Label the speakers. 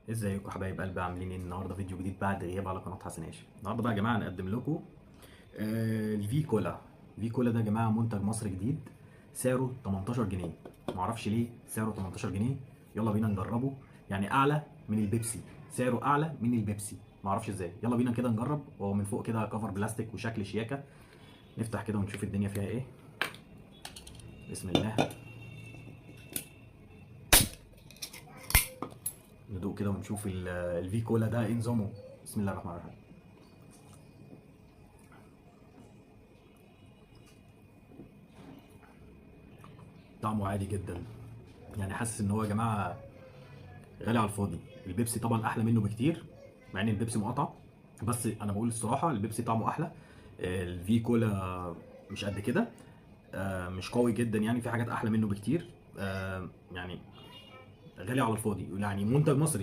Speaker 1: ازيكم حبايب قلبي، عاملين ايه؟ النهارده فيديو جديد بعد غياب على قناه حسن هاشم. النهارده بقى يا جماعه هنقدم لكم الفي كولا. في كولا ده يا جماعه منتج مصري جديد، سعره 18 جنيه. معرفش ليه سعره 18 جنيه. يلا بينا نجربه. يعني اعلى من البيبسي، سعره اعلى من البيبسي، معرفش ازاي. يلا بينا كده نجرب. هو من فوق كده كفر بلاستيك وشكل شياكه. نفتح كده ونشوف الدنيا فيها ايه. بسم الله. ندوق كده ونشوف الفي كولا ده ايه نظامه. بسم الله الرحمن الرحيم. طعمه عادي جدا. يعني حاسس ان هو يا جماعه غالي على الفاضي. البيبسي طبعا احلى منه بكتير، مع ان البيبسي مقاطع، بس انا بقول الصراحه البيبسي طعمه احلى. الفي كولا مش قد كده. مش قوي جدا، يعني في حاجات احلى منه بكتير. يعني غالي على الفاضي، يعني منتج مصري.